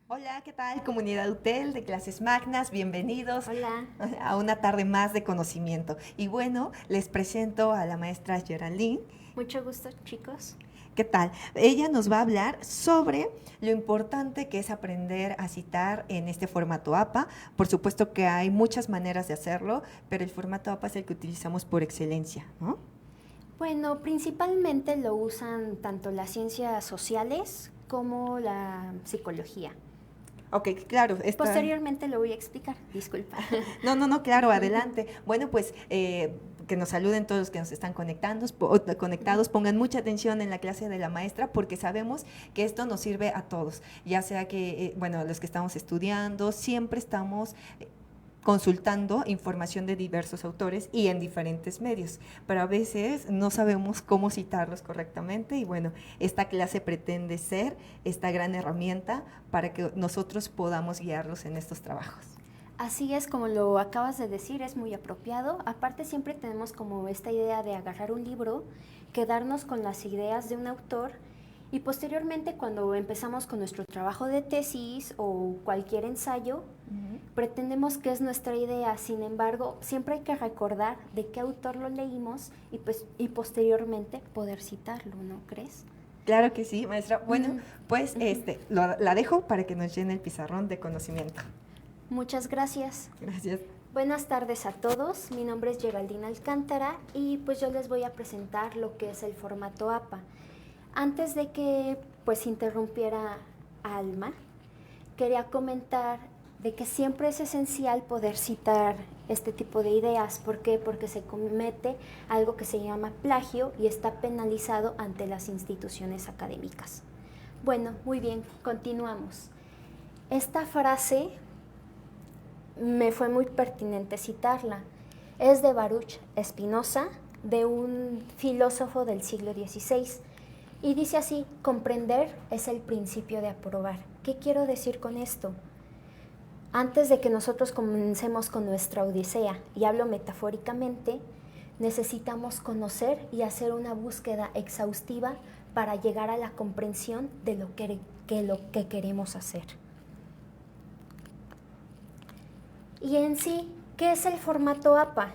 Hola, ¿qué tal? Comunidad UTEL de clases magnas, bienvenidos Hola, a una tarde más de conocimiento. Y bueno, les presento a la maestra Geraldine. mucho gusto chicos. ¿Qué tal? Ella nos va a hablar sobre lo importante que es aprender a citar en este formato APA. Por supuesto que hay muchas maneras de hacerlo, pero el formato APA es el que utilizamos por excelencia, ¿no? Bueno, principalmente lo usan tanto las ciencias sociales como la psicología. Ok, claro, está. Posteriormente lo voy a explicar, disculpa. No, no, no, claro, adelante. Bueno, pues que nos saluden todos los que nos están conectados, pongan mucha atención en la clase de la maestra porque sabemos que esto nos sirve a todos, ya sea que, bueno, los que estamos estudiando, siempre estamos consultando información de diversos autores y en diferentes medios, pero a veces no sabemos cómo citarlos correctamente y bueno, esta clase pretende ser esta gran herramienta para que nosotros podamos guiarlos en estos trabajos. Así es, como lo acabas de decir, es muy apropiado. Aparte siempre tenemos como esta idea de agarrar un libro, quedarnos con las ideas de un autor y posteriormente cuando empezamos con nuestro trabajo de tesis o cualquier ensayo, pretendemos que es nuestra idea. Sin embargo, siempre hay que recordar de qué autor lo leímos y posteriormente poder citarlo, ¿no crees? Claro que sí, maestra. Bueno, Ujú, pues ujú. la dejo para que nos llene el pizarrón de conocimiento. Muchas gracias. Gracias. Buenas tardes a todos, mi nombre es Geraldine Alcántara y pues yo les voy a presentar lo que es el formato APA. Antes de que pues interrumpiera Alma, quería comentar de que siempre es esencial poder citar este tipo de ideas. ¿Por qué? Porque se comete algo que se llama plagio y está penalizado ante las instituciones académicas. Bueno, muy bien, continuamos. Esta frase me fue muy pertinente citarla. Es de Baruch Spinoza, de un filósofo del siglo XVI. Y dice así: comprender es el principio de aprobar. ¿Qué quiero decir con esto? Antes de que nosotros comencemos con nuestra odisea, y hablo metafóricamente, necesitamos conocer y hacer una búsqueda exhaustiva para llegar a la comprensión de lo que queremos hacer. Y en sí, ¿qué es el formato APA?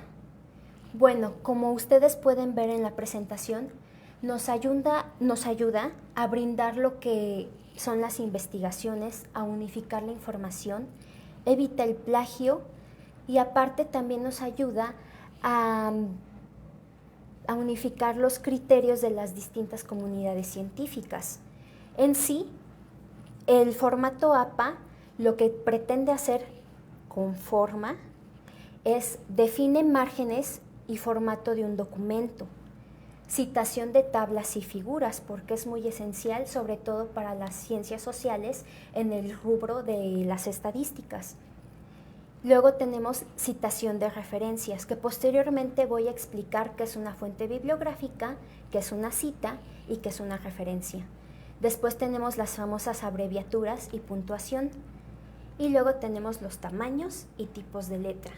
Bueno, como ustedes pueden ver en la presentación, nos ayuda a brindar lo que son las investigaciones, a unificar la información, evita el plagio y aparte también nos ayuda a, a unificar los criterios de las distintas comunidades científicas. En sí, el formato APA lo que pretende hacer con forma es define márgenes y formato de un documento, citación de tablas y figuras, porque es muy esencial, sobre todo para las ciencias sociales en el rubro de las estadísticas. Luego tenemos citación de referencias, que posteriormente voy a explicar qué es una fuente bibliográfica, qué es una cita y qué es una referencia. Después tenemos las famosas abreviaturas y puntuación. Y luego tenemos los tamaños y tipos de letra,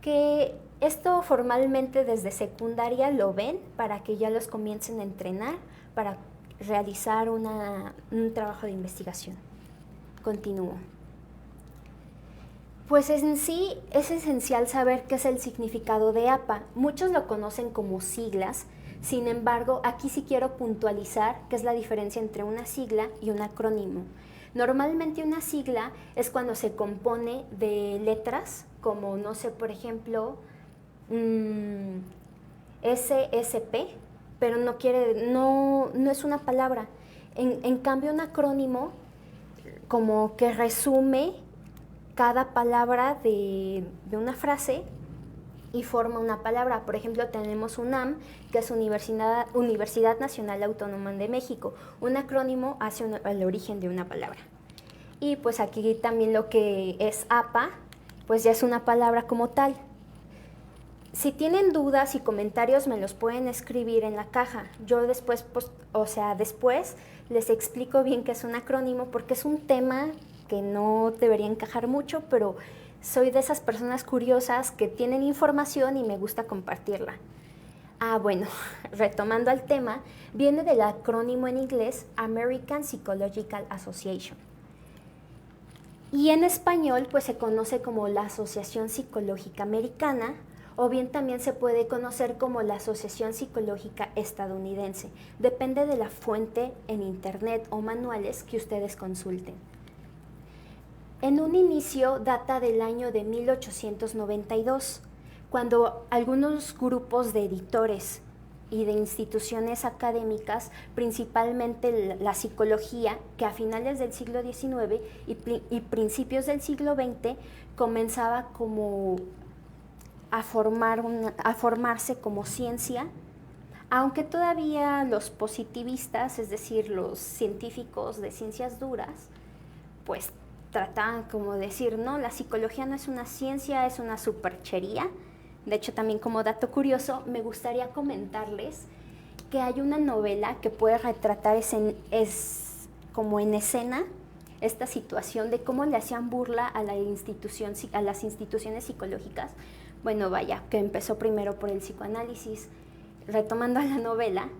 que esto formalmente desde secundaria lo ven para que ya los comiencen a entrenar para realizar un trabajo de investigación. Continúo. Pues en sí es esencial saber qué es el significado de APA. Muchos lo conocen como siglas, sin embargo, aquí sí quiero puntualizar qué es la diferencia entre una sigla y un acrónimo. Normalmente una sigla es cuando se compone de letras, como no sé, por ejemplo, SSP, pero no es una palabra. En cambio, un acrónimo como que resume cada palabra de una frase y forma una palabra. Por ejemplo, tenemos UNAM, que es Universidad Nacional Autónoma de México. Un acrónimo hace el origen de una palabra. Y pues aquí también lo que es APA, pues ya es una palabra como tal. Si tienen dudas y comentarios me los pueden escribir en la caja. Yo después, después les explico bien qué es un acrónimo, porque es un tema que no debería encajar mucho, pero soy de esas personas curiosas que tienen información y me gusta compartirla. Bueno, retomando al tema, viene del acrónimo en inglés American Psychological Association. Y en español pues se conoce como la Asociación Psicológica Americana, o bien también se puede conocer como la Asociación Psicológica Estadounidense. Depende de la fuente en internet o manuales que ustedes consulten. En un inicio data del año de 1892, cuando algunos grupos de editores y de instituciones académicas, principalmente la psicología, que a finales del siglo XIX y principios del siglo XX comenzaba como a formarse como ciencia, aunque todavía los positivistas, es decir, los científicos de ciencias duras, pues trataban como de decir, no, la psicología no es una ciencia, es una superchería. De hecho, también como dato curioso, me gustaría comentarles que hay una novela que puede retratar como en escena esta situación de cómo le hacían burla a las instituciones psicológicas. Bueno, vaya, que empezó primero por el psicoanálisis. Retomando a la novela,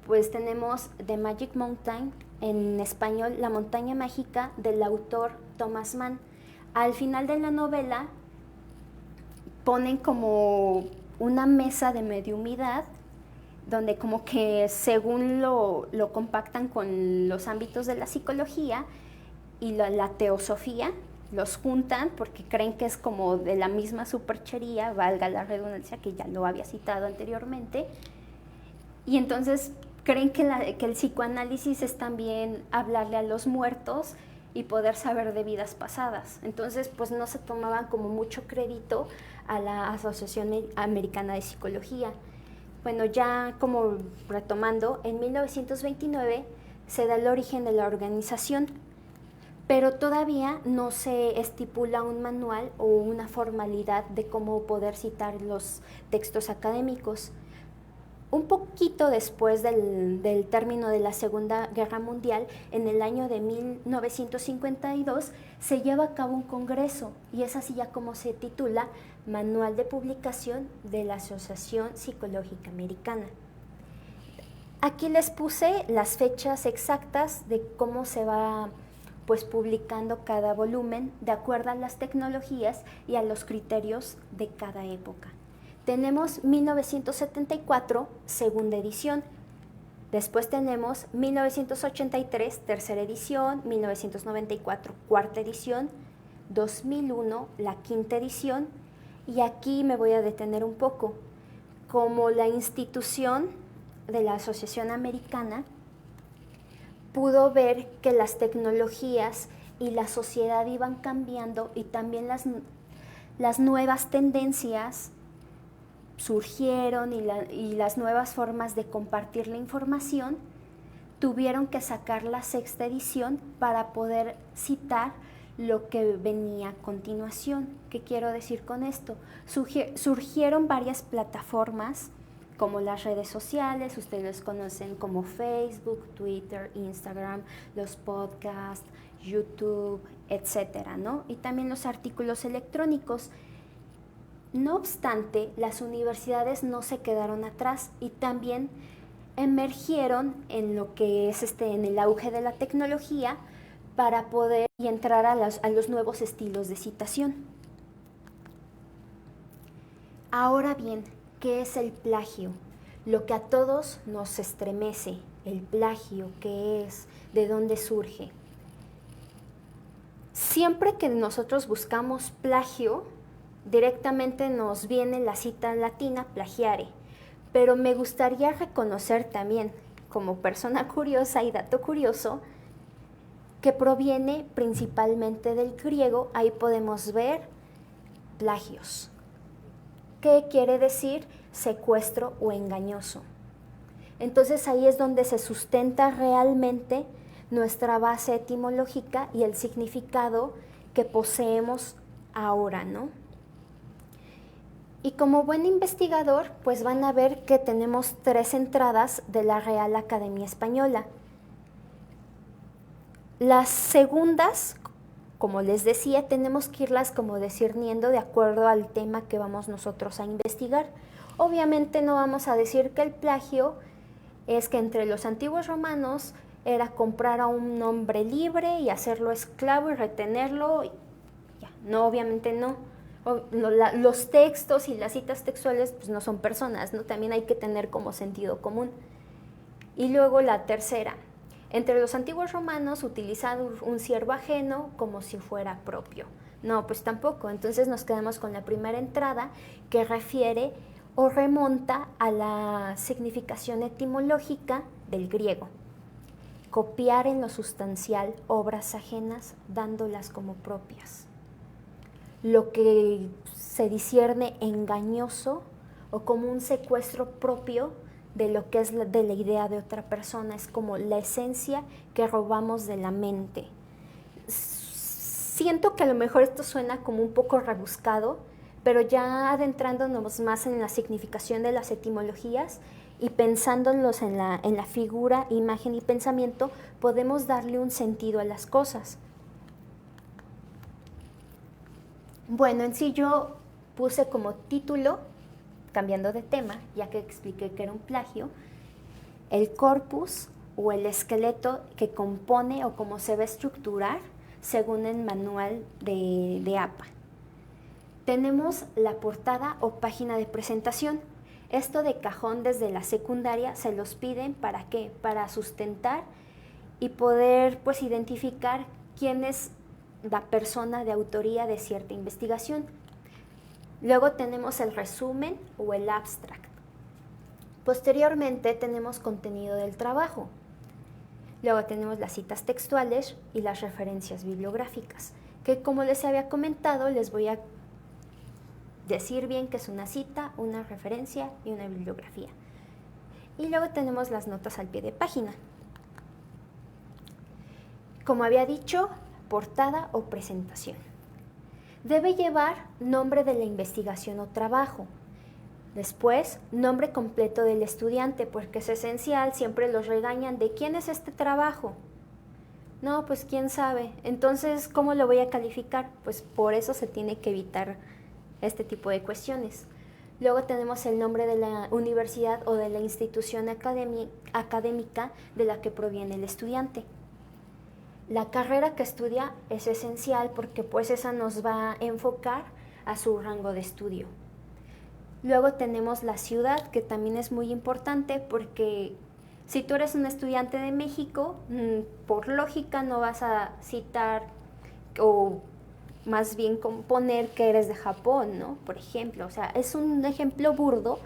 pues tenemos The Magic Mountain, en español, La montaña mágica, del autor Thomas Mann. Al final de la novela ponen como una mesa de mediumidad, donde como que según lo compactan con los ámbitos de la psicología y la teosofía, los juntan porque creen que es como de la misma superchería, valga la redundancia, que ya lo había citado anteriormente, y entonces creen que el psicoanálisis es también hablarle a los muertos y poder saber de vidas pasadas. Entonces, pues no se tomaban como mucho crédito a la Asociación Americana de Psicología. Bueno, ya como retomando, en 1929 se da el origen de la organización, pero todavía no se estipula un manual o una formalidad de cómo poder citar los textos académicos. Un poquito después del término de la Segunda Guerra Mundial, en el año de 1952, se lleva a cabo un congreso, y es así ya como se titula Manual de Publicación de la Asociación Psicológica Americana. Aquí les puse las fechas exactas de cómo se va pues publicando cada volumen de acuerdo a las tecnologías y a los criterios de cada época. Tenemos 1974, segunda edición. Después tenemos 1983, tercera edición, 1994, cuarta edición, 2001, la quinta edición. Y aquí me voy a detener un poco. Como la institución de la Asociación Americana pudo ver que las tecnologías y la sociedad iban cambiando, y también las nuevas tendencias surgieron, y las nuevas formas de compartir la información, tuvieron que sacar la sexta edición para poder citar lo que venía a continuación. ¿Qué quiero decir con esto? Surgieron varias plataformas como las redes sociales, ustedes conocen como Facebook, Twitter, Instagram, los podcasts, YouTube, etcétera, ¿no? Y también los artículos electrónicos. No obstante, las universidades no se quedaron atrás y también emergieron en lo que es en el auge de la tecnología para poder entrar a los nuevos estilos de citación. Ahora bien, ¿qué es el plagio? Lo que a todos nos estremece, el plagio, ¿qué es? ¿De dónde surge? Siempre que nosotros buscamos plagio, directamente nos viene la cita latina plagiare, pero me gustaría reconocer también, como persona curiosa y dato curioso, que proviene principalmente del griego. Ahí podemos ver plagios. ¿Qué quiere decir? Secuestro o engañoso. Entonces ahí es donde se sustenta realmente nuestra base etimológica y el significado que poseemos ahora, ¿no? Y como buen investigador, pues van a ver que tenemos 3 entradas de la Real Academia Española. Las segundas, como les decía, tenemos que irlas como discerniendo de acuerdo al tema que vamos nosotros a investigar. Obviamente no vamos a decir que el plagio es que entre los antiguos romanos era comprar a un hombre libre y hacerlo esclavo y retenerlo No, obviamente no. Los textos y las citas textuales pues, no son personas, ¿no? También hay que tener como sentido común. Y luego la tercera, entre los antiguos romanos utilizaban un siervo ajeno como si fuera propio. No, pues tampoco. Entonces nos quedamos con la primera entrada que refiere o remonta a la significación etimológica del griego. Copiar en lo sustancial obras ajenas dándolas como propias. Lo que se discierne engañoso o como un secuestro propio de lo que es de la idea de otra persona, es como la esencia que robamos de la mente. Siento que a lo mejor esto suena como un poco rebuscado, pero ya adentrándonos más en la significación de las etimologías y pensándolos en la figura, imagen y pensamiento, podemos darle un sentido a las cosas. Bueno, en sí yo puse como título, cambiando de tema, ya que expliqué que era un plagio, el corpus o el esqueleto que compone o cómo se va a estructurar según el manual de APA. Tenemos la portada o página de presentación. Esto de cajón desde la secundaria se los piden ¿para qué? Para sustentar y poder pues identificar quién es la persona de autoría de cierta investigación. Luego tenemos el resumen o el abstract. Posteriormente tenemos contenido del trabajo. Luego tenemos las citas textuales y las referencias bibliográficas, que como les había comentado, les voy a decir bien que es una cita, una referencia y una bibliografía. Y luego tenemos las notas al pie de página. Como había dicho, portada o presentación. Debe llevar nombre de la investigación o trabajo. Después, nombre completo del estudiante, porque es esencial, siempre los regañan de ¿quién es este trabajo? No, pues quién sabe. Entonces, ¿cómo lo voy a calificar? Pues por eso se tiene que evitar este tipo de cuestiones. Luego tenemos el nombre de la universidad o de la institución académica de la que proviene el estudiante. La carrera que estudia es esencial porque pues esa nos va a enfocar a su rango de estudio. Luego tenemos la ciudad, que también es muy importante porque si tú eres un estudiante de México, por lógica no vas a citar o más bien poner que eres de Japón, ¿no? Por ejemplo, o sea, es un ejemplo burdo,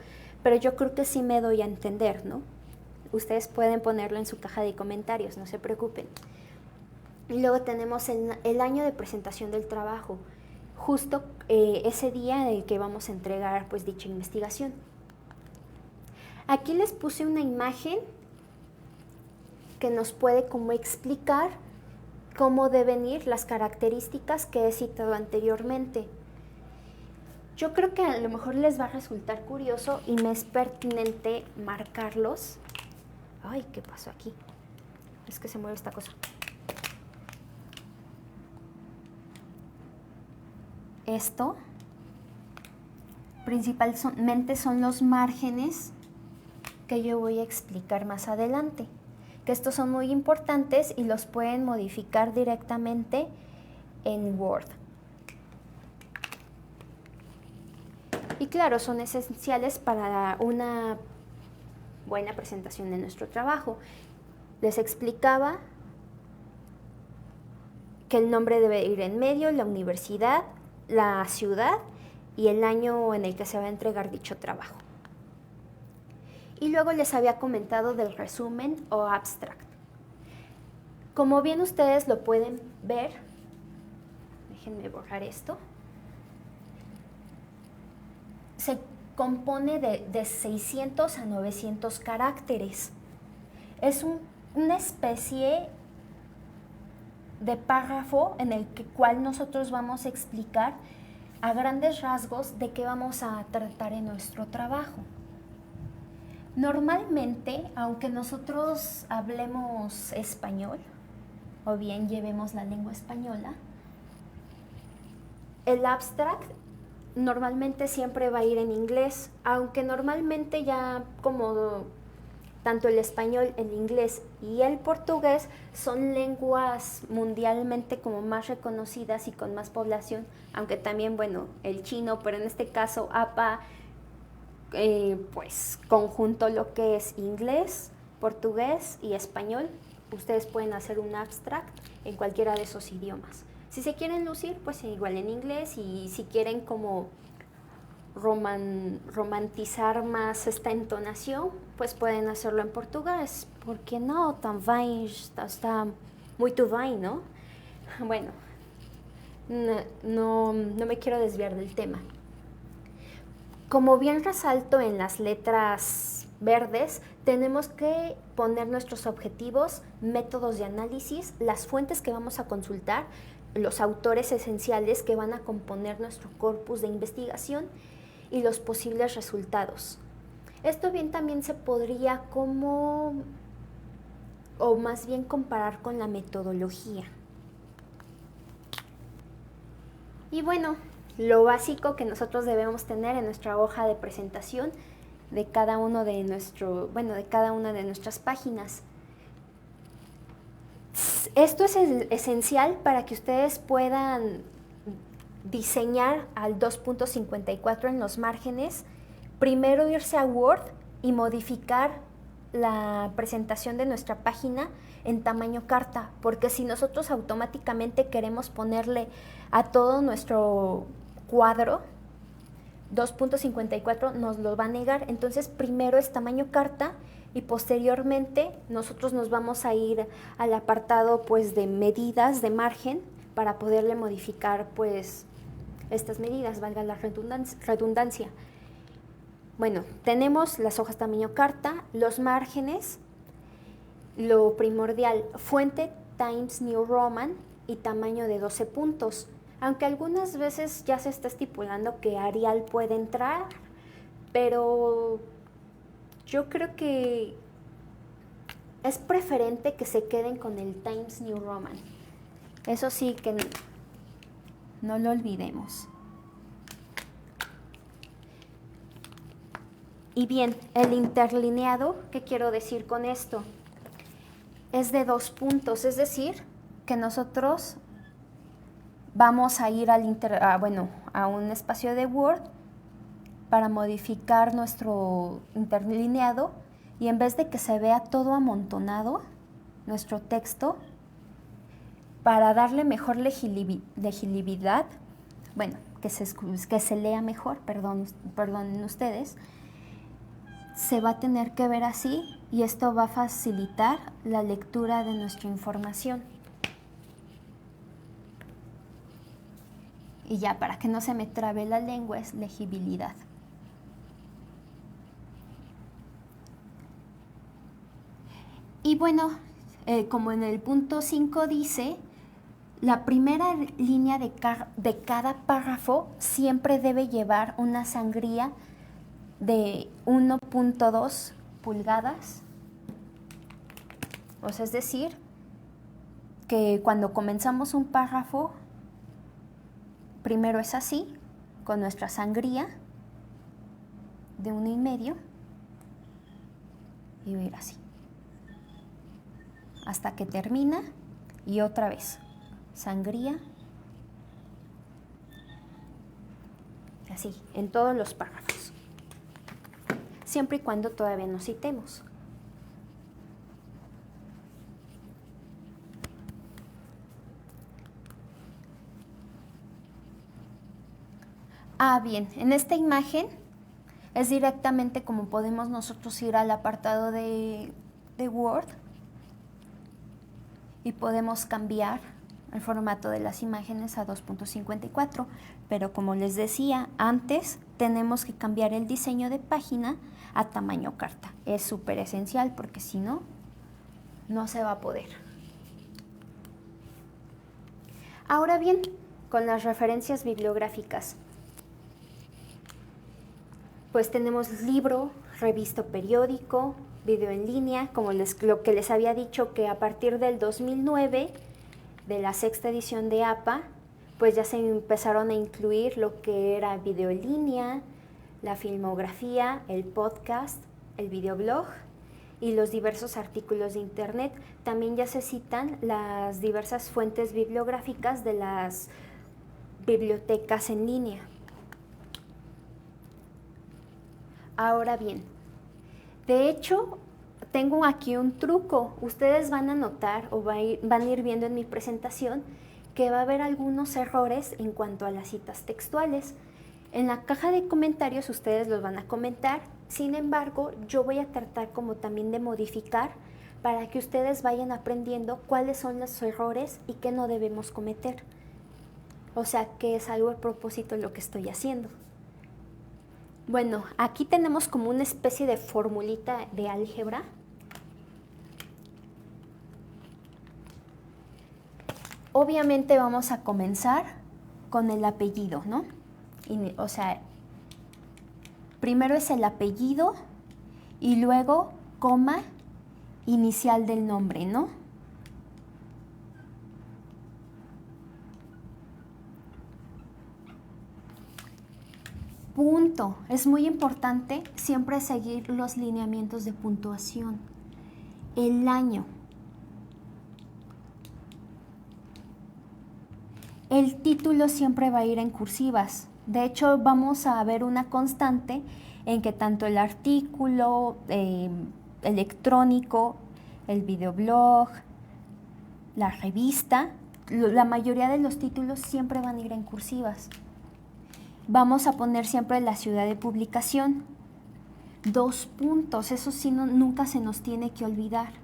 pero yo creo que sí me doy a entender, ¿no? Ustedes pueden ponerlo en su caja de comentarios, no se preocupen. Y luego tenemos el año de presentación del trabajo, justo ese día en el que vamos a entregar pues dicha investigación. Aquí les puse una imagen que nos puede como explicar cómo deben ir las características que he citado anteriormente. Yo creo que a lo mejor les va a resultar curioso y me es pertinente marcarlos. Ay, ¿qué pasó aquí? Es que se mueve esta cosa. Esto principalmente son los márgenes que yo voy a explicar más adelante, que estos son muy importantes y los pueden modificar directamente en Word. Y claro, son esenciales para una buena presentación de nuestro trabajo. Les explicaba que el nombre debe ir en medio, la universidad, la ciudad y el año en el que se va a entregar dicho trabajo. Y luego les había comentado del resumen o abstract. Como bien ustedes lo pueden ver, déjenme borrar esto, se compone de 600 a 900 caracteres. Es una especie de párrafo en el cual nosotros vamos a explicar a grandes rasgos de qué vamos a tratar en nuestro trabajo. Normalmente, aunque nosotros hablemos español o bien llevemos la lengua española, el abstract normalmente siempre va a ir en inglés, aunque normalmente ya como Tanto el español, el inglés y el portugués son lenguas mundialmente como más reconocidas y con más población, aunque también, bueno, el chino, pero en este caso APA, pues conjunto lo que es inglés, portugués y español. Ustedes pueden hacer un abstract en cualquiera de esos idiomas. Si se quieren lucir, pues igual en inglés, y si quieren como romantizar más esta entonación, pues pueden hacerlo en portugués. ¿Por qué no? También está muy bem, ¿no? Bueno, no me quiero desviar del tema. Como bien resalto en las letras verdes, tenemos que poner nuestros objetivos, métodos de análisis, las fuentes que vamos a consultar, los autores esenciales que van a componer nuestro corpus de investigación y los posibles resultados. Esto bien también se podría o más bien comparar con la metodología. Y bueno, lo básico que nosotros debemos tener en nuestra hoja de presentación de cada una de nuestras páginas. Esto es esencial para que ustedes puedan diseñar al 2.54 en los márgenes, primero irse a Word y modificar la presentación de nuestra página en tamaño carta, porque si nosotros automáticamente queremos ponerle a todo nuestro cuadro 2.54 nos lo va a negar. Entonces primero es tamaño carta y posteriormente nosotros nos vamos a ir al apartado pues de medidas de margen para poderle modificar pues estas medidas, valga la redundancia. Bueno, tenemos las hojas tamaño carta, los márgenes, lo primordial, fuente Times New Roman y tamaño de 12 puntos. Aunque algunas veces ya se está estipulando que Arial puede entrar, pero yo creo que es preferente que se queden con el Times New Roman. Eso sí, que no lo olvidemos. Y bien, el interlineado, ¿qué quiero decir con esto? Es de 2 puntos, es decir, que nosotros vamos a ir a un espacio de Word para modificar nuestro interlineado, y en vez de que se vea todo amontonado, nuestro texto, para darle mejor legibilidad, que se lea mejor, perdonen ustedes, se va a tener que ver así, y esto va a facilitar la lectura de nuestra información. Y ya, para que no se me trabe la lengua, es legibilidad. Y bueno, como en el punto 5 dice, la primera línea de cada párrafo siempre debe llevar una sangría de 1.2 pulgadas. O sea, es decir, que cuando comenzamos un párrafo, primero es así, con nuestra sangría de 1.5, y va a ir así, hasta que termina, y otra vez, sangría, así, en todos los párrafos, siempre y cuando todavía no citemos. Bien, en esta imagen es directamente como podemos nosotros ir al apartado de Word y podemos cambiar el formato de las imágenes a 2.54, pero como les decía antes, tenemos que cambiar el diseño de página a tamaño carta. Es súper esencial porque si no, no se va a poder. Ahora bien, con las referencias bibliográficas, pues tenemos libro, revista, periódico, video en línea, como lo que les había dicho, que a partir del 2009, de la 6ª edición de APA, pues ya se empezaron a incluir lo que era video en línea, la filmografía, el podcast, el videoblog y los diversos artículos de Internet. También ya se citan las diversas fuentes bibliográficas de las bibliotecas en línea. Ahora bien, de hecho, tengo aquí un truco. Ustedes van a notar o van a ir viendo en mi presentación que va a haber algunos errores en cuanto a las citas textuales. En la caja de comentarios ustedes los van a comentar, sin embargo, yo voy a tratar como también de modificar para que ustedes vayan aprendiendo cuáles son los errores y qué no debemos cometer. O sea, que es algo a propósito lo que estoy haciendo. Bueno, aquí tenemos como una especie de formulita de álgebra. Obviamente vamos a comenzar con el apellido, ¿no? O sea, primero es el apellido y luego coma inicial del nombre, ¿no? Punto. Es muy importante siempre seguir los lineamientos de puntuación. El año. El título siempre va a ir en cursivas. De hecho, vamos a ver una constante en que tanto el artículo electrónico, el videoblog, la revista, la mayoría de los títulos siempre van a ir en cursivas. Vamos a poner siempre la ciudad de publicación. 2 puntos, eso sí nunca se nos tiene que olvidar,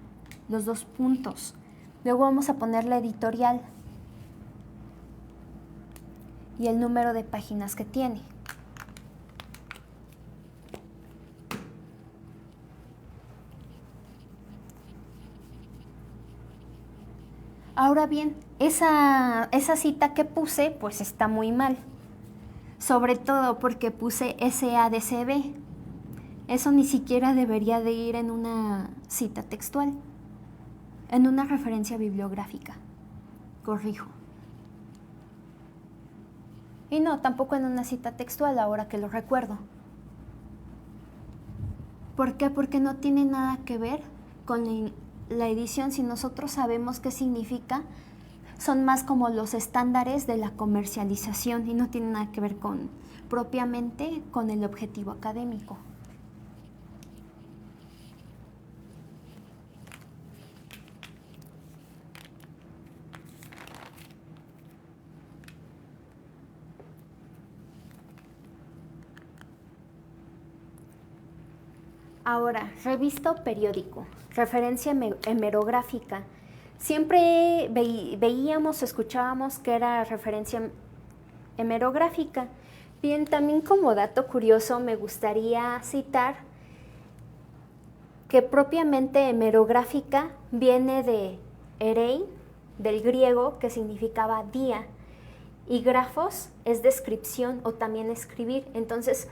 los 2 puntos. Luego vamos a poner la editorial y el número de páginas que tiene. Ahora bien, esa cita que puse pues está muy mal. Sobre todo porque puse SADCB. Eso ni siquiera debería de ir en una cita textual, en una referencia bibliográfica. Corrijo. Y no, tampoco en una cita textual, ahora que lo recuerdo. ¿Por qué? Porque no tiene nada que ver con la edición. Si nosotros sabemos qué significa, son más como los estándares de la comercialización y no tienen nada que ver propiamente con el objetivo académico. Ahora, revista o periódico, referencia hemerográfica. Siempre veíamos, escuchábamos que era referencia hemerográfica. Bien, también como dato curioso me gustaría citar que propiamente hemerográfica viene de erei, del griego, que significaba día, y grafos es descripción o también escribir. Entonces,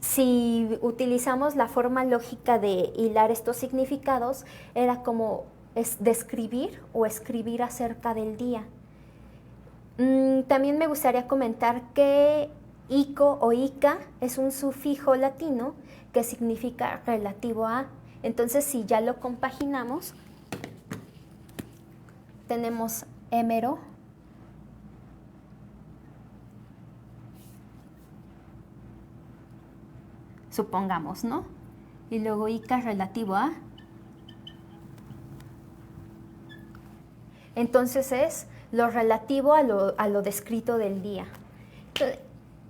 si utilizamos la forma lógica de hilar estos significados, era como describir o escribir acerca del día. También me gustaría comentar que ico o ica es un sufijo latino que significa relativo a. Entonces, si ya lo compaginamos, tenemos hémero, supongamos, ¿no? Y luego ica relativo a. Entonces es lo relativo a lo descrito del día.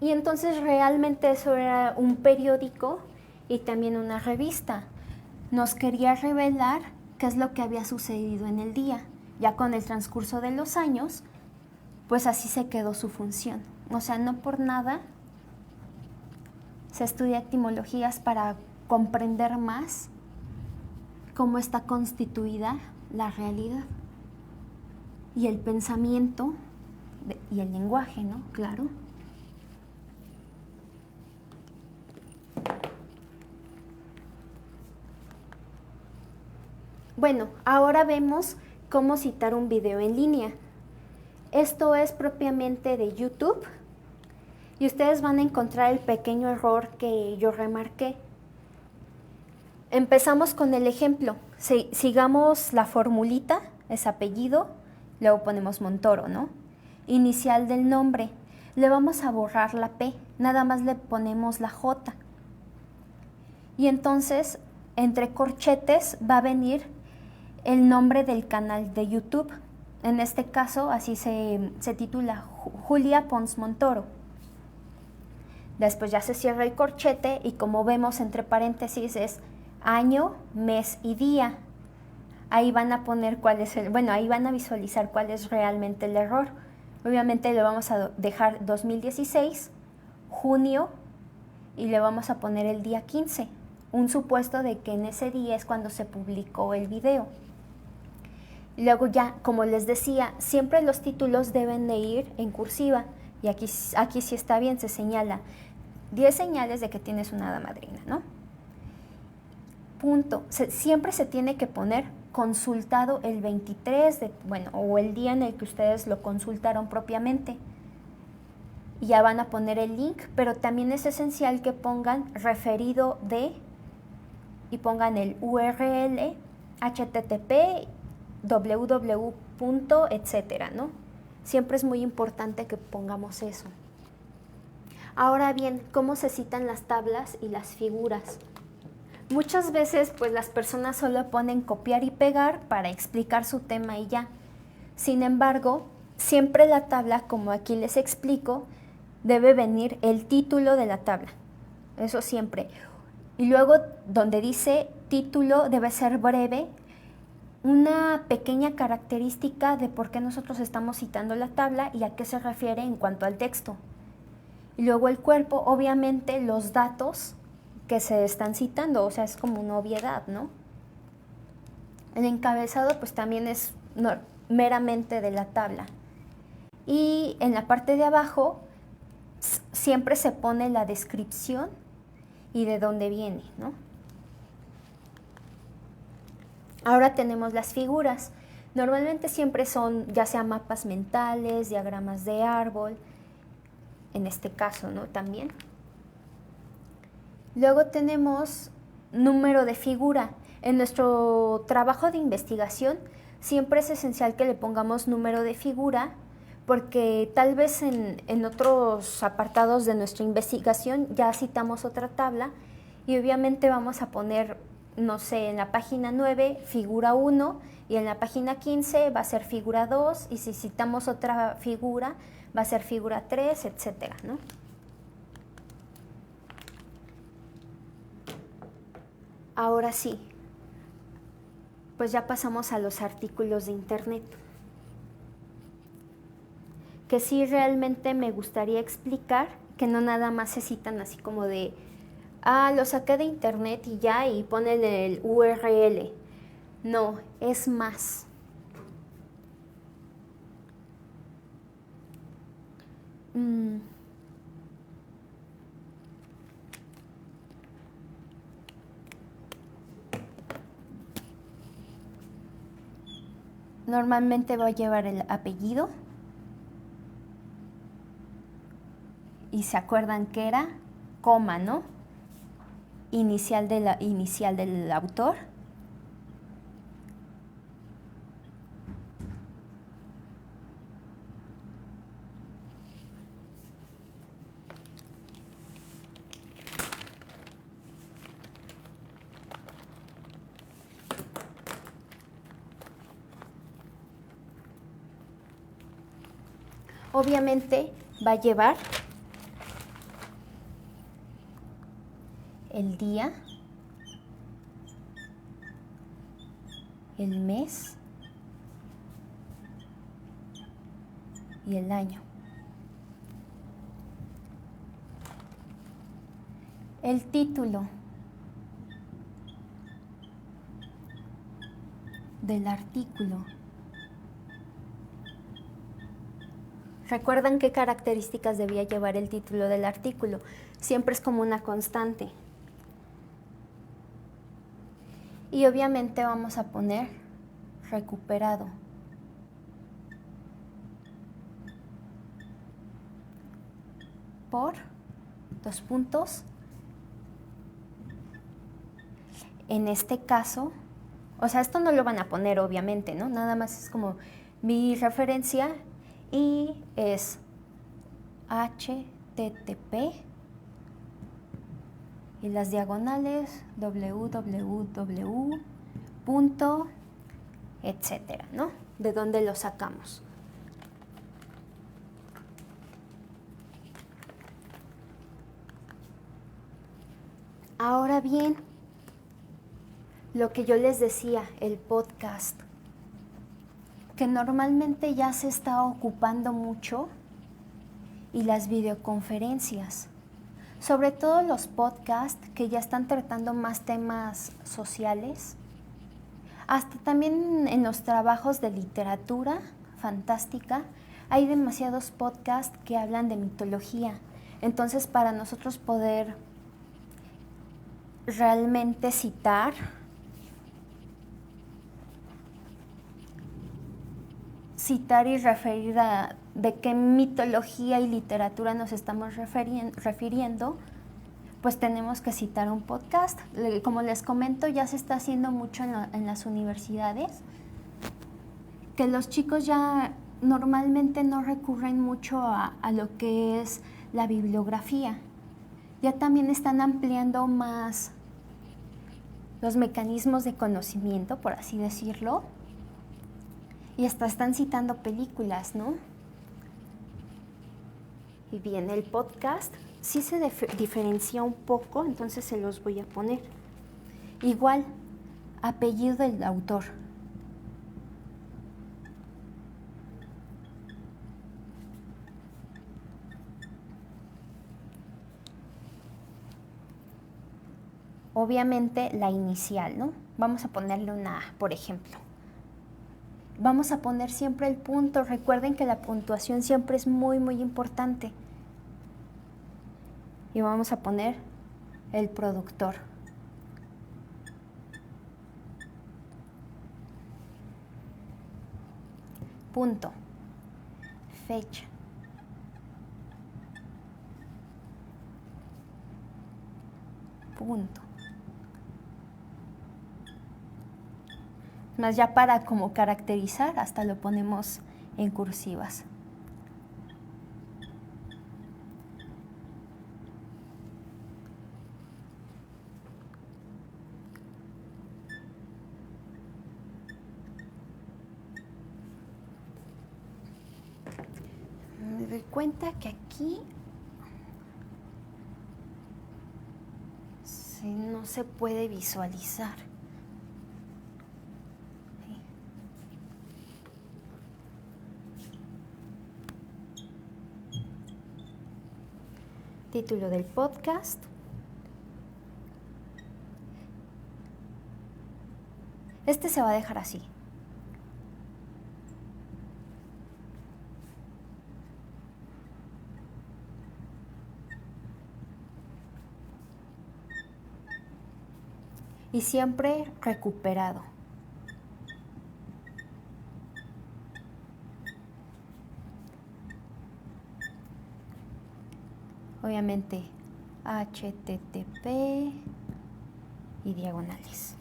Y entonces realmente eso era un periódico y también una revista. Nos quería revelar qué es lo que había sucedido en el día. Ya con el transcurso de los años, pues así se quedó su función. O sea, no por nada se estudia etimologías para comprender más cómo está constituida la realidad y el pensamiento y el lenguaje, ¿no? Claro. Bueno, ahora vemos cómo citar un video en línea. Esto es propiamente de YouTube y ustedes van a encontrar el pequeño error que yo remarqué. Empezamos con el ejemplo. Sigamos la formulita, es apellido, luego ponemos Montoro, ¿no? Inicial del nombre. Le vamos a borrar la P, nada más le ponemos la J. Y entonces, entre corchetes va a venir el nombre del canal de YouTube. En este caso, así se titula Julia Pons Montoro. Después ya se cierra el corchete y como vemos entre paréntesis es año, mes y día. Ahí van a poner cuál es ahí van a visualizar cuál es realmente el error. Obviamente le vamos a dejar 2016, junio, y le vamos a poner el día 15. Un supuesto de que en ese día es cuando se publicó el video. Luego ya, como les decía, siempre los títulos deben de ir en cursiva. Y aquí sí está bien, se señala 10 señales de que tienes una hada madrina, ¿no? Punto. Siempre se tiene que poner consultado el 23, o el día en el que ustedes lo consultaron propiamente. Y ya van a poner el link, pero también es esencial que pongan referido de y pongan el URL, http, www, etcétera, ¿no? Siempre es muy importante que pongamos eso. Ahora bien, ¿cómo se citan las tablas y las figuras? Muchas veces pues las personas solo ponen copiar y pegar para explicar su tema y ya. Sin embargo, siempre la tabla, como aquí les explico, debe venir el título de la tabla. Eso siempre. Y luego donde dice título debe ser breve, una pequeña característica de por qué nosotros estamos citando la tabla y a qué se refiere en cuanto al texto. Y luego el cuerpo, obviamente los datos que se están citando, o sea, es como una obviedad, ¿no? El encabezado pues también es meramente de la tabla. Y en la parte de abajo siempre se pone la descripción y de dónde viene, ¿no? Ahora tenemos las figuras. Normalmente siempre son ya sea mapas mentales, diagramas de árbol, en este caso, ¿no? También. Luego tenemos número de figura. En nuestro trabajo de investigación siempre es esencial que le pongamos número de figura porque tal vez en otros apartados de nuestra investigación ya citamos otra tabla y obviamente vamos a poner, no sé, en la página 9 figura 1 y en la página 15 va a ser figura 2 y si citamos otra figura va a ser figura 3, etcétera, ¿no? Ahora sí, pues ya pasamos a los artículos de internet, que sí realmente me gustaría explicar, que no nada más se citan así como de, lo saqué de internet y ya, y ponen el URL. No, es más. Normalmente va a llevar el apellido. Y se acuerdan que era coma, ¿no? Inicial del autor. Obviamente va a llevar el día, el mes y el año. El título del artículo. ¿Recuerdan qué características debía llevar el título del artículo? Siempre es como una constante. Y obviamente vamos a poner recuperado. Por, 2 puntos. en este caso, o sea, esto no lo van a poner obviamente, ¿no? Nada más es como mi referencia y es HTTP y las diagonales www, etcétera, ¿no? ¿De dónde lo sacamos? Ahora bien, lo que yo les decía, el podcast, que normalmente ya se está ocupando mucho, y las videoconferencias, sobre todo los podcasts que ya están tratando más temas sociales, hasta también en los trabajos de literatura fantástica, hay demasiados podcasts que hablan de mitología. Entonces, para nosotros poder realmente citar y referir a de qué mitología y literatura nos estamos refiriendo, pues tenemos que citar un podcast. Como les comento, ya se está haciendo mucho en las universidades, que los chicos ya normalmente no recurren mucho a lo que es la bibliografía. Ya también están ampliando más los mecanismos de conocimiento, por así decirlo, y hasta están citando películas, ¿no? Y bien, el podcast sí se diferencia un poco, entonces se los voy a poner. Igual, apellido del autor. Obviamente la inicial, ¿no? Vamos a ponerle una A, por ejemplo. Vamos a poner siempre el punto. Recuerden que la puntuación siempre es muy, muy importante. Y vamos a poner el productor. Punto. Fecha. Punto. Más ya para como caracterizar, hasta lo ponemos en cursivas. Me doy cuenta que aquí no se puede visualizar. Título del podcast. Este se va a dejar así. Y siempre recuperado. Obviamente HTTP y diagonales.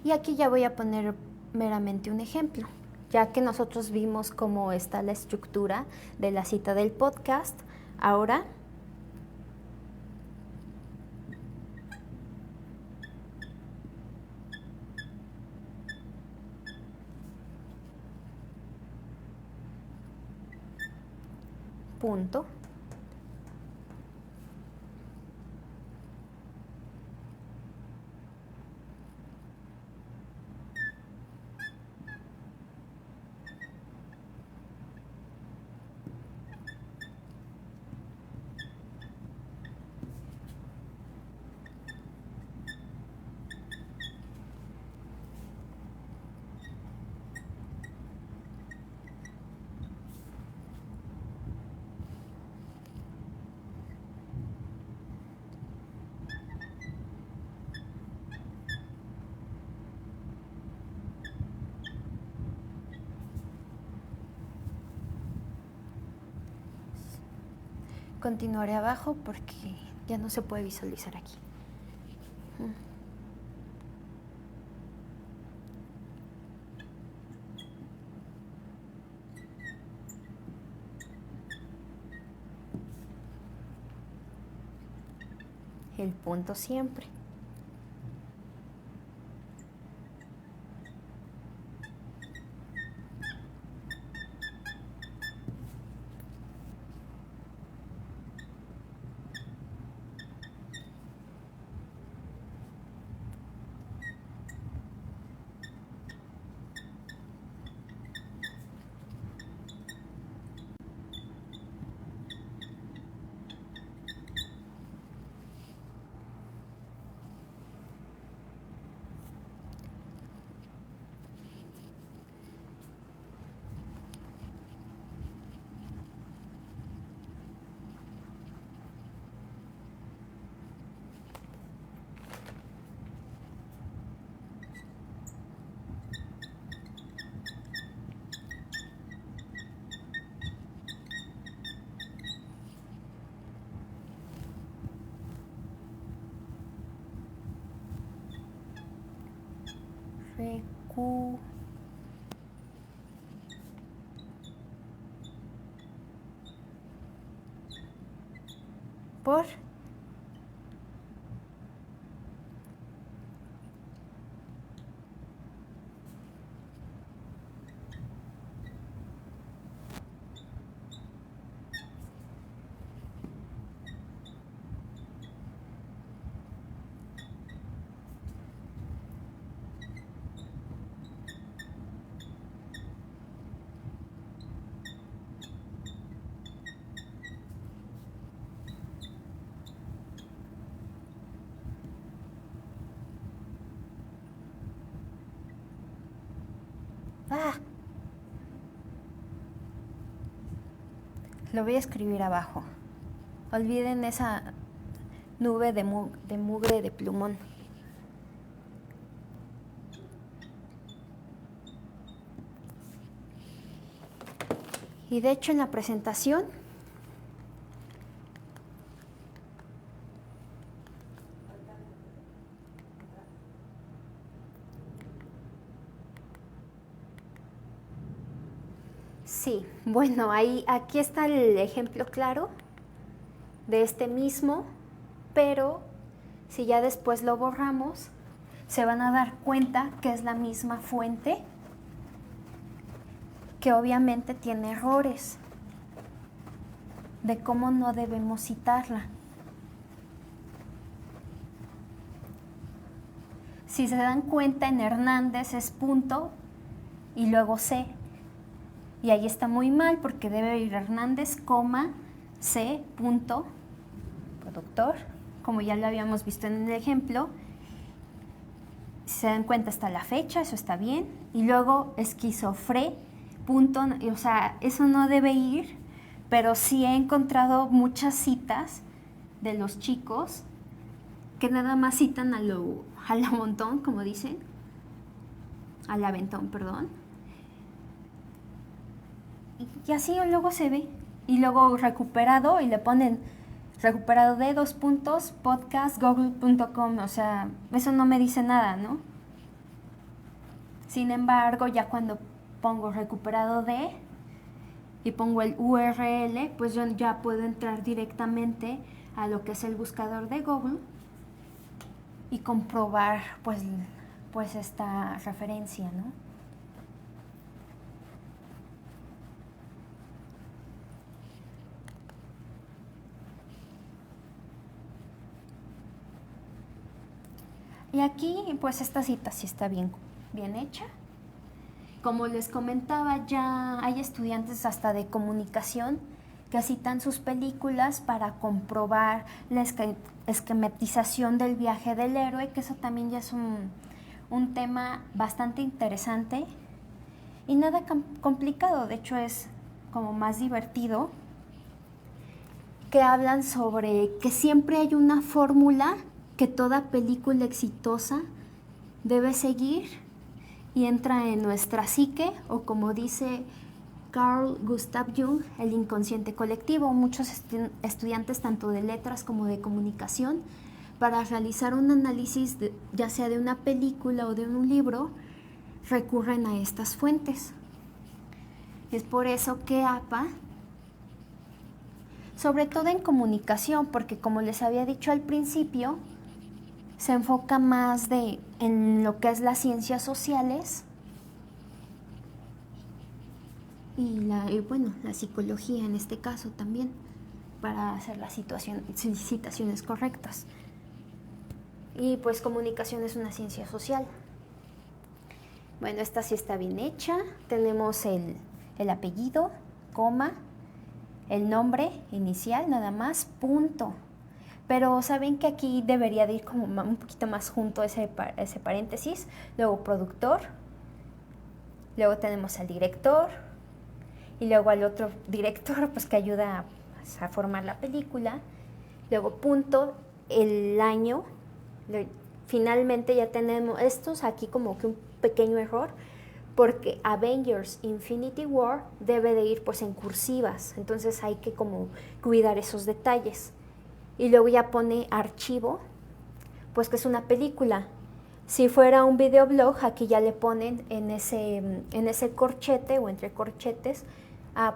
Y aquí ya voy a poner meramente un ejemplo, ya que nosotros vimos cómo está la estructura de la cita del podcast. Ahora punto. Continuaré abajo porque ya no se puede visualizar aquí. El punto siempre. Recu. Por. Lo voy a escribir abajo. Olviden esa nube de mugre de plumón. Y de hecho en la presentación sí, bueno, aquí está el ejemplo claro de este mismo, pero si ya después lo borramos, se van a dar cuenta que es la misma fuente, que obviamente tiene errores de cómo no debemos citarla. Si se dan cuenta, en Hernández es punto y luego C. Y ahí está muy mal porque debe ir Hernández, C, punto, productor, como ya lo habíamos visto en el ejemplo. Si se dan cuenta, está la fecha, eso está bien. Y luego esquizofre, punto, o sea, eso no debe ir, pero sí he encontrado muchas citas de los chicos que nada más citan a lo montón, como dicen, al aventón, perdón. Y así luego se ve. Y luego recuperado y le ponen recuperado de podcast.google.com. O sea, eso no me dice nada, ¿no? Sin embargo, ya cuando pongo recuperado de y pongo el URL, pues yo ya puedo entrar directamente a lo que es el buscador de Google y comprobar pues esta referencia, ¿no? Y aquí, pues esta cita sí está bien hecha. Como les comentaba, ya hay estudiantes hasta de comunicación que citan sus películas para comprobar la esquematización del viaje del héroe, que eso también ya es un tema bastante interesante y nada complicado, de hecho es como más divertido, que hablan sobre que siempre hay una fórmula que toda película exitosa debe seguir y entra en nuestra psique, o como dice Carl Gustav Jung, El inconsciente colectivo. Muchos estudiantes tanto de letras como de comunicación, para realizar un análisis ya sea de una película o de un libro, recurren a estas fuentes. Es por eso que APA, sobre todo en comunicación, porque como les había dicho al principio, se enfoca más en lo que es las ciencias sociales y la psicología en este caso también, para hacer las citaciones correctas. Y pues comunicación es una ciencia social. Bueno, esta sí está bien hecha. Tenemos el apellido, coma, el nombre inicial nada más, punto. Pero saben que aquí debería de ir como un poquito más junto ese paréntesis. Luego productor, luego tenemos al director y luego al otro director pues que ayuda a formar la película. Luego punto, el año. Finalmente ya tenemos estos aquí como que un pequeño error, porque Avengers Infinity War debe de ir pues en cursivas, entonces hay que como cuidar esos detalles. Y luego ya pone archivo, pues que es una película. Si fuera un videoblog, aquí ya le ponen en ese corchete o entre corchetes,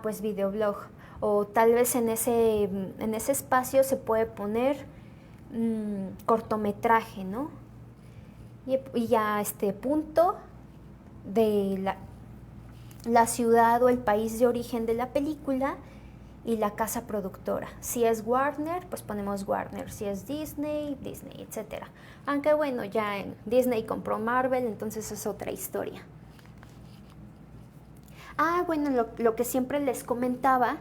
pues videoblog. O tal vez en ese espacio se puede poner cortometraje, ¿no? Y ya punto de la ciudad o el país de origen de la película y la casa productora. Si es Warner, pues ponemos Warner. Si es Disney, Disney, etc. Aunque bueno, ya Disney compró Marvel, entonces es otra historia. Bueno, lo que siempre les comentaba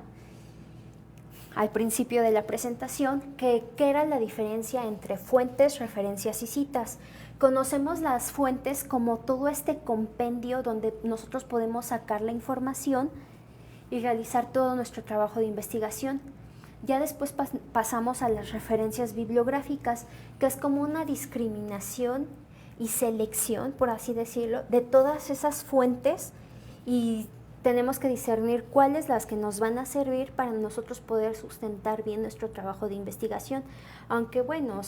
al principio de la presentación, ¿qué era la diferencia entre fuentes, referencias y citas? Conocemos las fuentes como todo este compendio donde nosotros podemos sacar la información y realizar todo nuestro trabajo de investigación. Ya después pasamos a las referencias bibliográficas, que es como una discriminación y selección, por así decirlo, de todas esas fuentes, y tenemos que discernir cuáles las que nos van a servir para nosotros poder sustentar bien nuestro trabajo de investigación. Aunque bueno,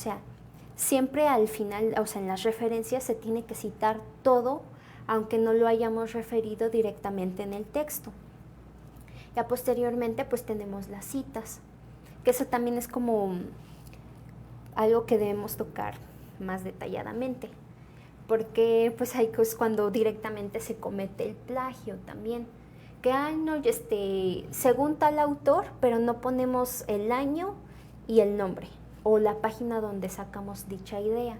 siempre al final, en las referencias se tiene que citar todo, aunque no lo hayamos referido directamente en el texto. Ya posteriormente pues tenemos las citas, que eso también es como algo que debemos tocar más detalladamente, porque pues hay cosas cuando directamente se comete el plagio también, que según tal autor, pero no ponemos el año y el nombre o la página donde sacamos dicha idea.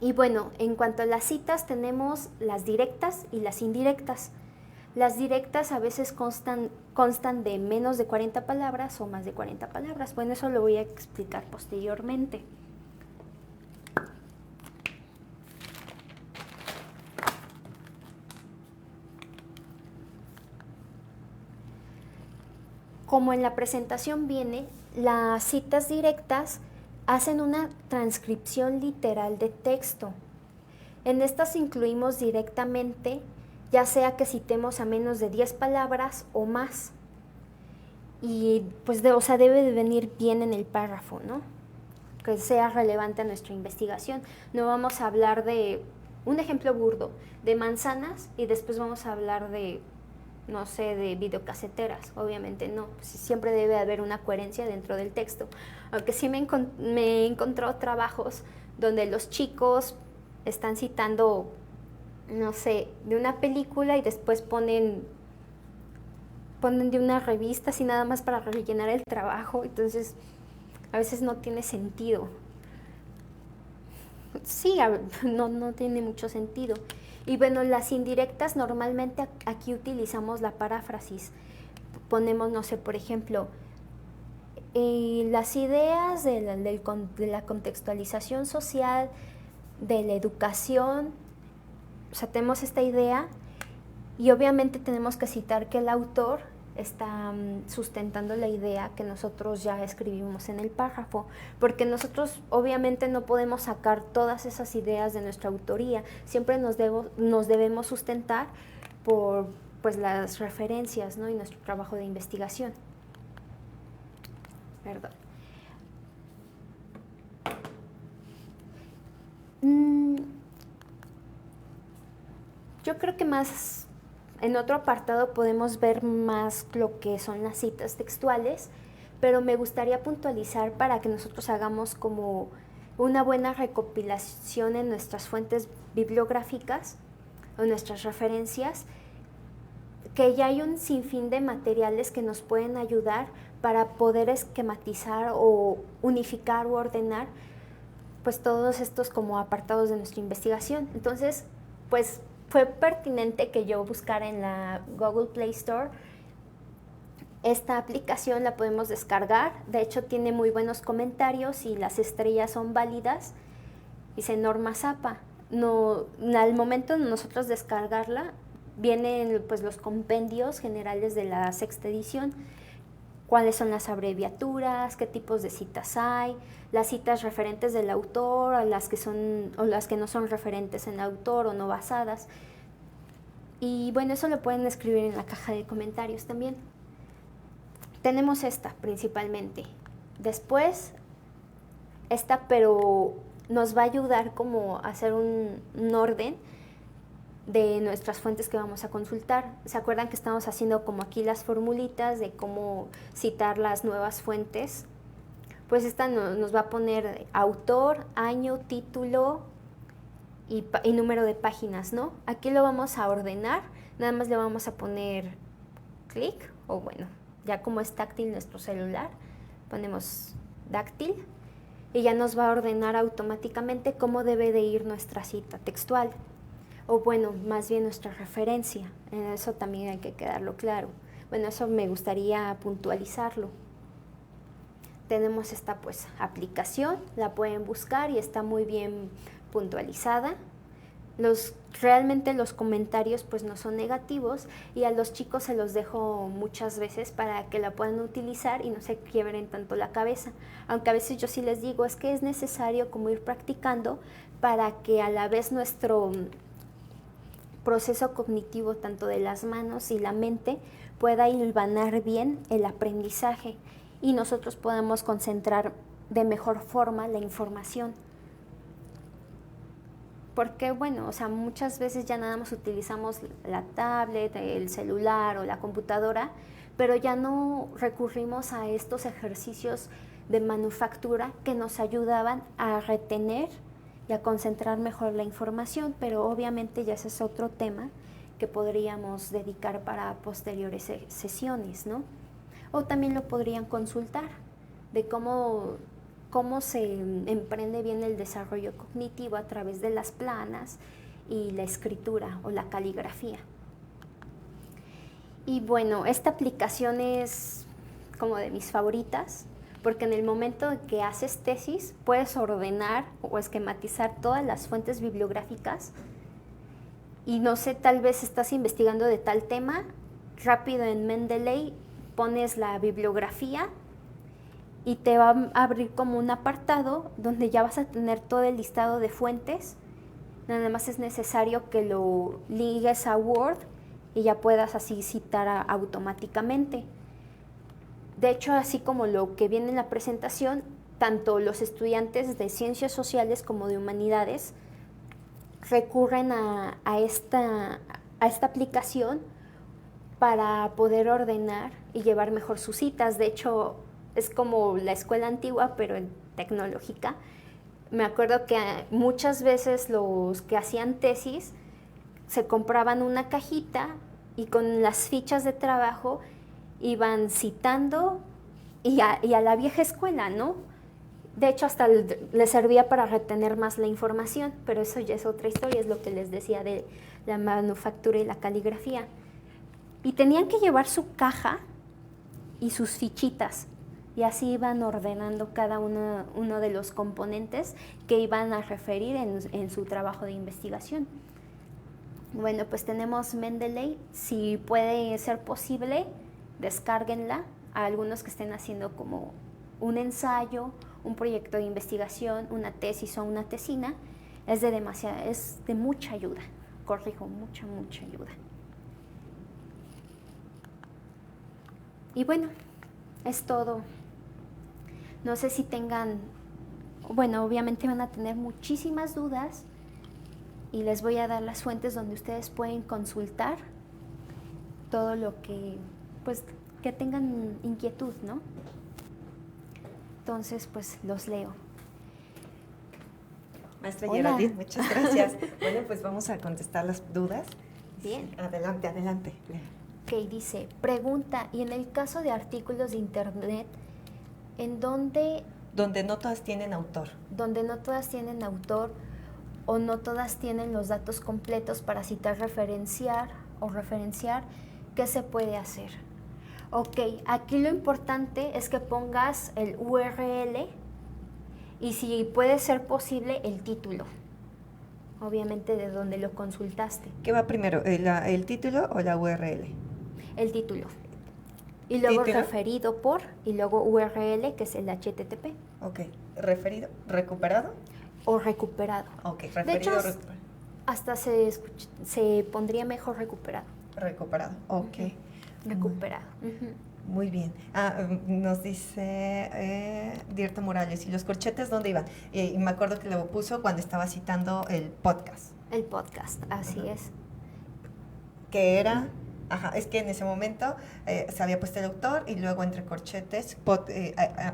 Y bueno, en cuanto a las citas, tenemos las directas y las indirectas. Las directas a veces constan de menos de 40 palabras o más de 40 palabras. Bueno, eso lo voy a explicar posteriormente. Como en la presentación viene, las citas directas hacen una transcripción literal de texto. En estas incluimos directamente, ya sea que citemos a menos de 10 palabras o más. Y pues debe de venir bien en el párrafo, ¿no? Que sea relevante a nuestra investigación. No vamos a hablar de, un ejemplo burdo, de manzanas y después vamos a hablar de videocaseteras. Obviamente no, pues siempre debe haber una coherencia dentro del texto. Aunque sí me he encontrado trabajos donde los chicos están citando, de una película y después ponen de una revista así nada más para rellenar el trabajo. Entonces a veces no tiene sentido. Sí, no tiene mucho sentido. Y bueno, las indirectas normalmente aquí utilizamos la paráfrasis. Ponemos, por ejemplo, las ideas de la contextualización social, de la educación. Tenemos esta idea y obviamente tenemos que citar que el autor está sustentando la idea que nosotros ya escribimos en el párrafo, porque nosotros obviamente no podemos sacar todas esas ideas de nuestra autoría, siempre nos debemos sustentar por pues las referencias, ¿no? Y nuestro trabajo de investigación. Perdón. Yo creo que más en otro apartado podemos ver más lo que son las citas textuales, pero me gustaría puntualizar para que nosotros hagamos como una buena recopilación en nuestras fuentes bibliográficas o nuestras referencias, que ya hay un sinfín de materiales que nos pueden ayudar para poder esquematizar o unificar o ordenar pues todos estos como apartados de nuestra investigación. Entonces, pues fue pertinente que yo buscara en la Google Play Store. Esta aplicación la podemos descargar, de hecho tiene muy buenos comentarios y las estrellas son válidas. Dice Norma Zappa. No, al momento de nosotros descargarla, vienen pues los compendios generales de la 6ª edición, cuáles son las abreviaturas, qué tipos de citas hay, las citas referentes del autor, o las que no son referentes en el autor o no basadas. Y bueno, eso lo pueden escribir en la caja de comentarios también. Tenemos esta principalmente. Después, esta, pero nos va a ayudar como a hacer un orden de nuestras fuentes que vamos a consultar. ¿Se acuerdan que estamos haciendo como aquí las formulitas de cómo citar las nuevas fuentes? Pues esta nos va a poner autor, año, título y número de páginas, ¿no? Aquí lo vamos a ordenar, nada más le vamos a poner clic, o bueno, ya como es táctil nuestro celular, ponemos dáctil y ya nos va a ordenar automáticamente cómo debe de ir nuestra cita textual. O bueno, más bien nuestra referencia. En eso también hay que quedarlo claro. Bueno, eso me gustaría puntualizarlo. Tenemos esta pues aplicación, la pueden buscar y está muy bien puntualizada. Realmente los comentarios pues no son negativos y a los chicos se los dejo muchas veces para que la puedan utilizar y no se quiebren tanto la cabeza. Aunque a veces yo sí les digo, es que es necesario como ir practicando para que a la vez nuestro proceso cognitivo tanto de las manos y la mente pueda hilvanar bien el aprendizaje y nosotros podamos concentrar de mejor forma la información. Porque bueno, o sea, muchas veces ya nada más utilizamos la tablet, el celular o la computadora, pero ya no recurrimos a estos ejercicios de manufactura que nos ayudaban a retener y a concentrar mejor la información, pero obviamente ya ese es otro tema que podríamos dedicar para posteriores sesiones, ¿no? O también lo podrían consultar de cómo se emprende bien el desarrollo cognitivo a través de las planas y la escritura o la caligrafía. Y bueno, esta aplicación es como de mis favoritas, porque en el momento en que haces tesis puedes ordenar o esquematizar todas las fuentes bibliográficas y no sé, tal vez estás investigando de tal tema, rápido en Mendeley pones la bibliografía y te va a abrir como un apartado donde ya vas a tener todo el listado de fuentes. Nada más es necesario que lo ligues a Word y ya puedas así citar automáticamente. De hecho, así como lo que viene en la presentación, tanto los estudiantes de ciencias sociales como de humanidades recurren a esta aplicación para poder ordenar y llevar mejor sus citas. De hecho, es como la escuela antigua, pero tecnológica. Me acuerdo que muchas veces los que hacían tesis se compraban una cajita y con las fichas de trabajo iban citando y a la vieja escuela, ¿no? De hecho, hasta les servía para retener más la información, pero eso ya es otra historia, es lo que les decía de la manufactura y la caligrafía. Y tenían que llevar su caja y sus fichitas, y así iban ordenando cada uno de los componentes que iban a referir en su trabajo de investigación. Bueno, pues tenemos Mendeley. Si puede ser posible, descárguenla a algunos que estén haciendo como un ensayo, un proyecto de investigación, una tesis o una tesina. Es de mucha ayuda, mucha ayuda. Y bueno, es todo. No sé si tengan, bueno, obviamente van a tener muchísimas dudas y les voy a dar las fuentes donde ustedes pueden consultar todo lo que, pues, que tengan inquietud, ¿no? Entonces, pues, los leo. Maestra Hola. Geraldine, muchas gracias. Bueno, pues vamos a contestar las dudas. Bien. Adelante, adelante. Ok, dice, pregunta, y en el caso de artículos de internet, en donde no todas tienen autor. no todas tienen autor o no todas tienen los datos completos para citar, referenciar, ¿qué se puede hacer? Ok, aquí lo importante es que pongas el URL y si puede ser posible el título, obviamente de donde lo consultaste. ¿Qué va primero, el título o la URL? El título. Y luego ¿Título? referido por, y luego URL, que es el HTTP. Ok, referido, recuperado. O recuperado. Ok, De referido, hecho, recuperado. hasta se pondría mejor recuperado. Recuperado, ok. Recuperado. Ujú. Muy bien. Nos dice Dirta Morales, ¿y los corchetes dónde iban? Y me acuerdo que lo puso cuando estaba citando el podcast. El podcast, así Ajá. es. Que era, es que en ese momento se había puesto el autor y luego entre corchetes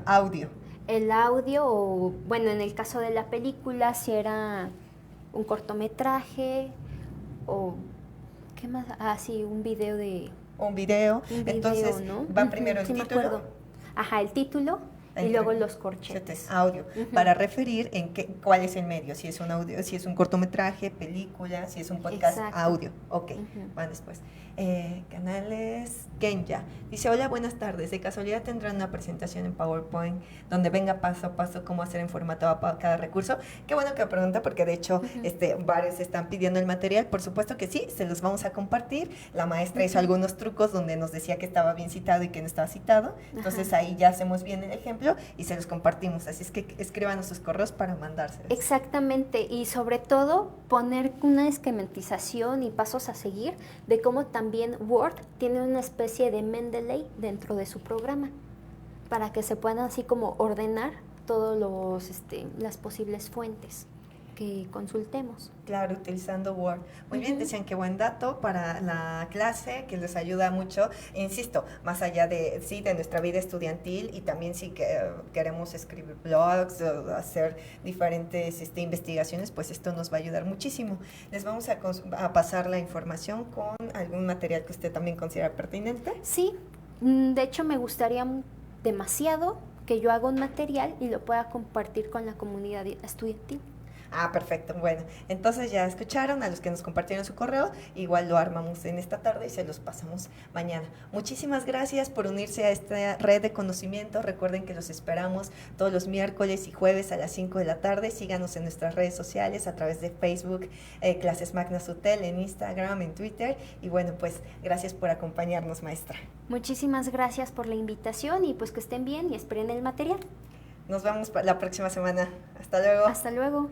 audio. El audio, o bueno, en el caso de la película, si era un cortometraje o ¿qué más? Ah, sí, un video de... Un video. Entonces ¿no? va primero el Sí, me título. acuerdo. Ajá, el título y Entre luego los corchetes. audio, Ujú. para referir cuál es el medio, si es un audio, si es un cortometraje, película, si es un podcast, Exacto. audio. Ok, Ujú. van después. Canales Kenya dice, hola, buenas tardes, de casualidad tendrán una presentación en PowerPoint donde venga paso a paso cómo hacer en formato APA cada recurso. Qué bueno que pregunta, porque de hecho varios están pidiendo el material. Por supuesto que sí, se los vamos a compartir. La maestra hizo algunos trucos donde nos decía que estaba bien citado y que no estaba citado, entonces ahí ya hacemos bien el ejemplo y se los compartimos, así es que escríbanos sus correos para mandárselos. Exactamente, y sobre todo poner una esquematización y pasos a seguir de cómo también Word tiene una especie de Mendeley dentro de su programa, para que se puedan así como ordenar todos las posibles fuentes que consultemos. Claro, utilizando Word. Muy bien, decían que buen dato para la clase, que les ayuda mucho. Insisto, más allá de nuestra vida estudiantil, y también si queremos escribir blogs o hacer diferentes investigaciones, pues esto nos va a ayudar muchísimo. Les vamos a pasar la información con algún material que usted también considera pertinente. Sí, de hecho me gustaría demasiado que yo haga un material y lo pueda compartir con la comunidad estudiantil. Perfecto. Bueno, entonces ya escucharon a los que nos compartieron su correo. Igual lo armamos en esta tarde y se los pasamos mañana. Muchísimas gracias por unirse a esta red de conocimiento. Recuerden que los esperamos todos los miércoles y jueves a las 5 de la tarde. Síganos en nuestras redes sociales a través de Facebook, Clases Magnas UTEL, en Instagram, en Twitter. Y bueno, pues gracias por acompañarnos, maestra. Muchísimas gracias por la invitación y pues que estén bien y esperen el material. Nos vemos la próxima semana. Hasta luego. Hasta luego.